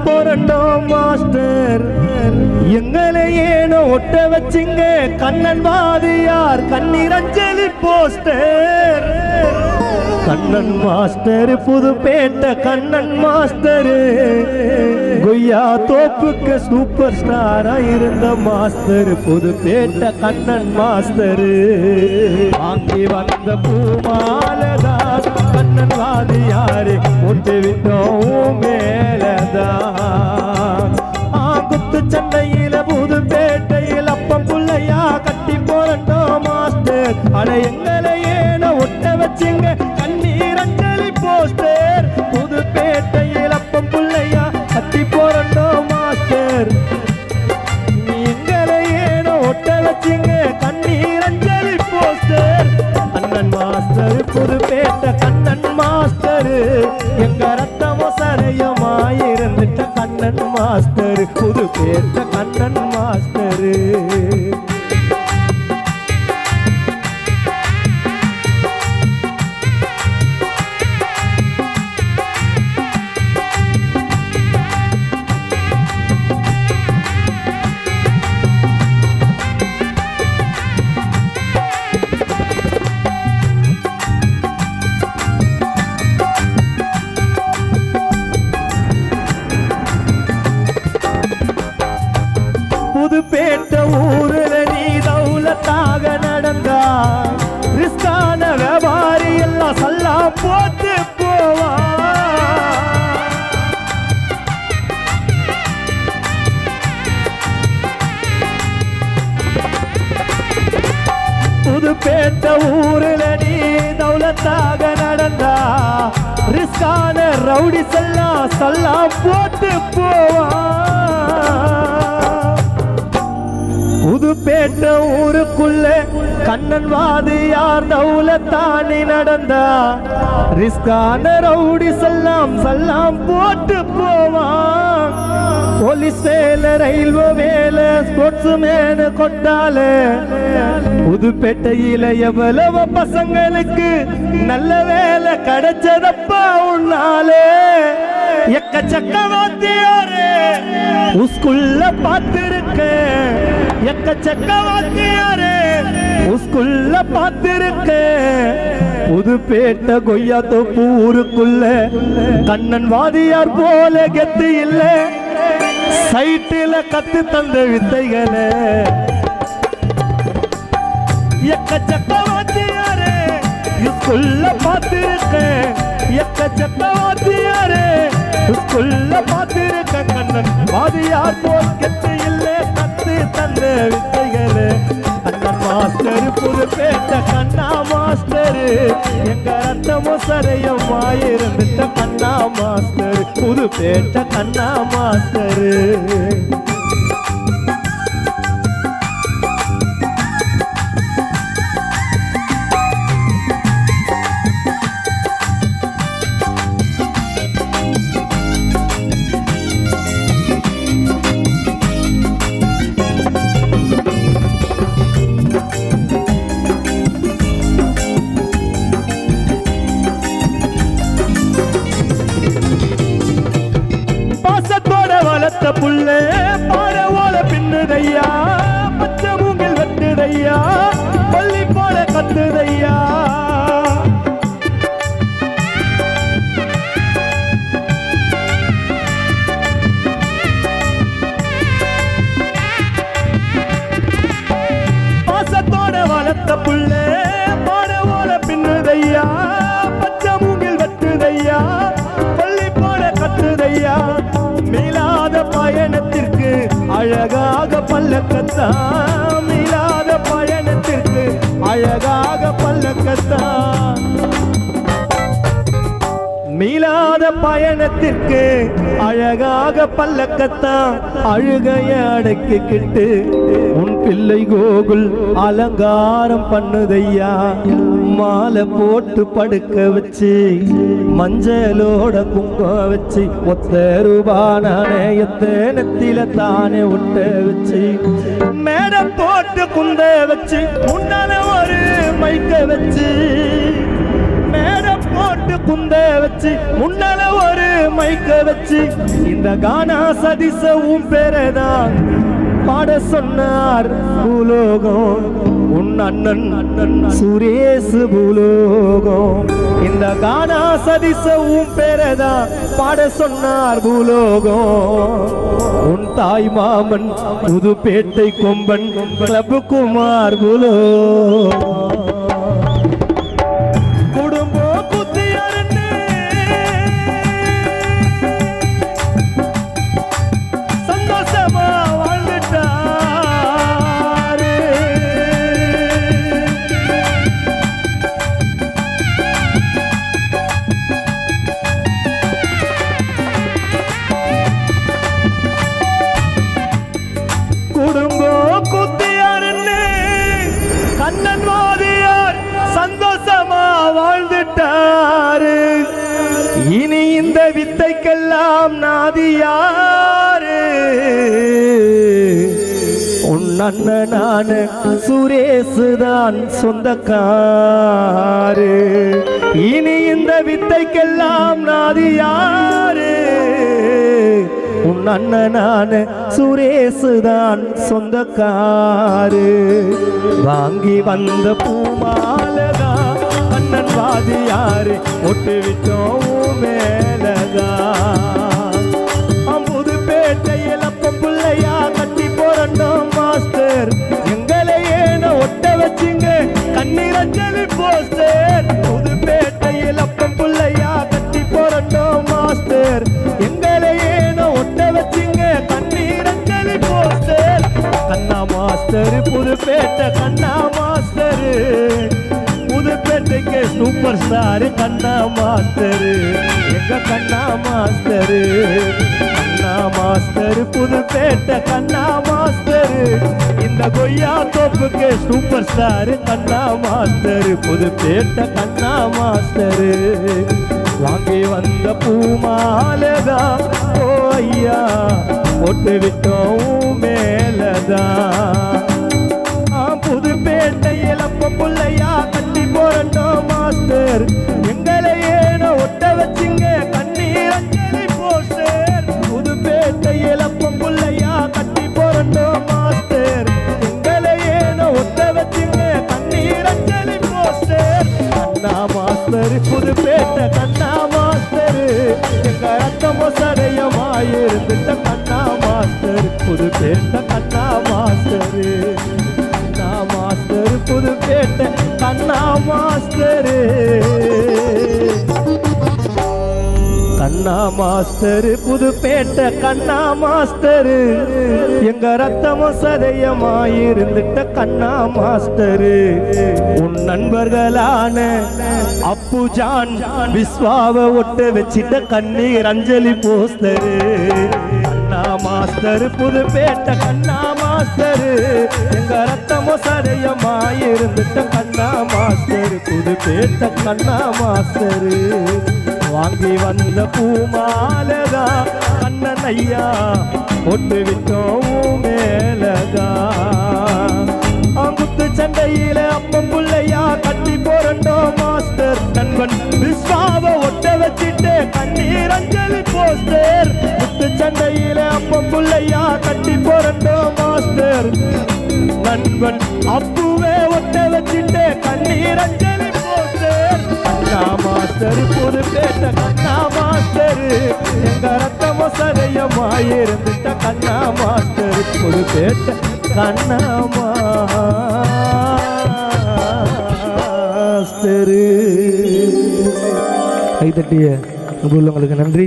போறோம் மாஸ்டர். எங்களை ஏனோ ஒட்ட வச்சிங்க கண்ணன் வாதியார் கண்ணீர் அஞ்சலி poster. Kannan master Pudupettai Kannan master, கொய்யா தோப்புக்கு சூப்பர் ஸ்டாரா இருந்த மாஸ்டர் புதுப்பேட்டை கண்ணன் மாஸ்டர். வாங்கி வந்த பூமாலதான் கண்ணன் வாதியாரு ஒட்டு விட்டோம் மேலதான். குத்து சென்னையில புதுப்பேட்டையில் அப்பம் புள்ளையா கட்டி போறோம் மாஸ்டர். அட எங்களை ஏனோ ஒட்ட வச்சிங்க கண்ணீர் அஞ்சலி போஸ்டர். புதுப்பேட்டையில் அப்பம் புள்ளையா கட்டி போறோம் மாஸ்டர். எங்களை ஏனோ ஒட்ட வச்சிங்க கண்ணீர் அஞ்சலி poster. Kannan master Pudupettai Kannan master, எங்க ரத்தமோ சரையமாயிருந்துட்ட கண்ணன் மாஸ்டர் புதுப்பேட்டை கண்ணன் மாஸ்டர். புதுப்பேட்டை ஊருல நீ தௌலத்தாக நடந்தா ரிஸ்கான வியாபாரி எல்லாம் சல்லா போட்டு போவா. புதுப்பேட்டை ஊருல நீ தௌலத்தாக நடந்தா ரிஸ்கான ரவுடி செல்லாம் சல்லா போட்டு போவா. புதுப்பேட்டை ஊருக்குள்ள கண்ணன் வாதியார் தௌலத்தானி நடந்தா ரிஸ்கான ரவுடி சல்லாம் போட்டு போவான். போலீஸ் வேலை ரயில்வே வேலை ஸ்போர்ட்ஸ் மேனு கொட்டாலே புதுப்பேட்டையில எவ்வளவு பசங்களுக்கு நல்ல வேலை கிடைச்சதப்பா உன்னாலே. எக்கச்சக்க வாத்தியாரே உஸ்குள்ள பார்த்திருக்கேன், எக்கச்சக்க வாத்தியாரே உஸ்குள்ள பார்த்திருக்கேன். புதுப்பேட்டை கொய்யா தோப்பு ஊருக்குள்ள கண்ணன் வாதியார் போல கெத்து இல்ல, சைட்டில கத்து தந்த வித்தைகளை. எக்கச்சக்க வாத்தியாரே உஸ்குள்ள பார்த்திருக்கேன், எக்கச்சக்க வாத்தியாரே உஸ்குள்ள பார்த்திருக்கேன். கண்ணன் வாதியார் போல் கெத்து இல்ல, கத்து தந்த வித்தைகளை. கண்ணன் மாஸ்டர் புதுப்பேட்டை கண்ணா மாஸ்டர், எங்க ரத்தமும் சரையும் ஆயிருந்துட்ட கண்ணா மாஸ்டர் புதுப்பேட்டை கண்ணா மாஸ்டர். புள்ளே பாரவோல பின்னுதையா, பச்சை மூங்கில் வெட்டுதையா, பள்ளி போல கத்துதையா. பாசத்தோட வளர்த்த புள்ளே பாரவோல பின்னுதையா, பச்சை மூங்கில் வெட்டுதையா, பள்ளி போல கத்துதையா. மீளாத பயணத்திற்கு அழகாக பல்லக்கத்தான், மீளாத பயணத்திற்கு அழகாக பல்லக்கத்தான். மீளாத பயணத்திற்கு அழகாக பல்லக்கத்தான். அழுகைய அடக்கிக்கிட்டு உன் பிள்ளை கோகுல் அலங்காரம் பண்ணுதையா. மாலை போட்டு படுக்க வச்சு மஞ்சளோட குங்குமம் வச்சு ஒத்த ரூபா நாணயத்தை நெத்தில தானே ஒட்ட வச்சு மேடை போட்டு குந்த வச்சு முன்னால ஒரு மைக்க வச்சு மேடை போட்டு குந்த வச்சு முன்னால ஒரு மைக்க வச்சு இந்த கானா சதிசவும் பேரதான் பாட சொன்னார் பூலோகம் உன் அண்ணன் சுரேஷ் பூலோகம் இந்த கானா சதிசவும் பேரதான் பாட சொன்னார் பூலோகம் உன் தாய் மாமன் புதுப்பேட்டை கொம்பன் கிளப் குமார் பூலோகம் இனி இந்த வித்தைக்கெல்லாம் நாதியாரு உன் அண்ணனான சுரேஷ் தான் சொந்தக்காரு இனி இந்த வித்தைக்கெல்லாம் நாதியாரு உன் அண்ணனான சுரேஷ் தான் சொந்தக்காரு வாங்கி வந்த பூமாலதான் அண்ணன் வாதியாரு ஒட்டு விட்டோம் மேலதான் புதுப்பேட்டையில் அப்பம் பிள்ளையா கட்டி போறோம் மாஸ்டர் எங்களை ஏன ஒட்ட வச்சுங்க கண்ணீரஞ்சலி போஸ்டர் புதுப்பேட்டையில் அப்பம் பிள்ளையா கட்டி போறோம் மாஸ்டர் எங்களை ஏன ஒட்ட வச்சுங்க கண்ணீரஞ்சலி போஸ்டர் கண்ணா மாஸ்டர் புதுப்பேட்டை கண்ணா மாஸ்டர் புதுப்பேட்டைக்கு சூப்பர் ஸ்டார் கண்ணா மாஸ்டர் எங்க கண்ணா மாஸ்டர் புதுப்பேட்டை கண்ணா மாஸ்டர் இந்த கொய்யா தோப்புக்கு சூப்பர் ஸ்டார் கண்ணா மாஸ்டர் புதுப்பேட்டை கண்ணா மாஸ்டர் வாங்கி வந்த பூமாலதான் ஓ ஐயா ஒட்டு விட்டோம் மேலதான் புதுப்பேட்டையில் அப்ப பிள்ளையா கட்டி போறோம் மாஸ்டர் எங்களை ஏன ஒட்ட வச்சுங்க கண்ணீர் அஞ்சலி போஸ்டர் புதுப்பேட்டையில் அப்ப பிள்ளையா கட்டி போறோம் மாஸ்டர் எங்களை ஏன ஒட்ட வச்சுங்க கண்ணீர் அஞ்சலி போஸ்டர் கண்ணா மாஸ்டர் புதுப்பேட்டை கண்ணா மாஸ்டர் எங்க ரத்தமோ சடையமாயிருந்துட்ட கண்ணா மாஸ்டர் புதுப்பேட்டை கண்ணா மாஸ்டர் மாஸ்டர் புதுப்பேட்டை கண்ணா மாஸ்டர் கண்ணா மாஸ்டர் புதுப்பேட்டை கண்ணா மாஸ்டர் எங்க ரத்தமும் சதயமாயிருந்துட்ட கண்ணா மாஸ்டர் உன் நண்பர்களான அப்புஜான் விஸ்வாவை ஒட்ட வச்சிட்ட கண்ணீர் அஞ்சலி போஸ்டர் கண்ணா மாஸ்டர் புதுப்பேட்டை கண்ணா மாஸ்டர் எங்க ரத்தமோ சடையமாயிருந்துட்ட கண்ணா மாஸ்டர் புதுப்பேட்டை கண்ணா மாஸ்டர் வாங்கி வந்த பூமாலதா கண்ணன் ஐயா ஒட்டு விட்டோம் மேலதா குத்து சண்டையில அப்பம் புள்ளையா கட்டி போறோம் மாஸ்டர் நண்பன் விஸ்வாவை ஒட்ட வச்சிட்டு கண்ணீர் அஞ்சலி போஸ்டர் குத்து சண்டையில அப்பம் புள்ளையா கட்டி போறோம் மாஸ்டர் நண்பன் அப்புவே ஒட்ட வச்சிட்டு கண்ணீர் அஞ்சலி போஸ்டர் கண்ணா மாஸ்டர் புதுப்பேட்டை கண்ணா மாஸ்டர் எங்க ரத்தமோ சடையமாயிருந்துட்ட கண்ணா மாஸ்டர் புதுப்பேட்டை கண்ணா மாஸ்டர் கைதட்டிய உங்களுக்கு நன்றி.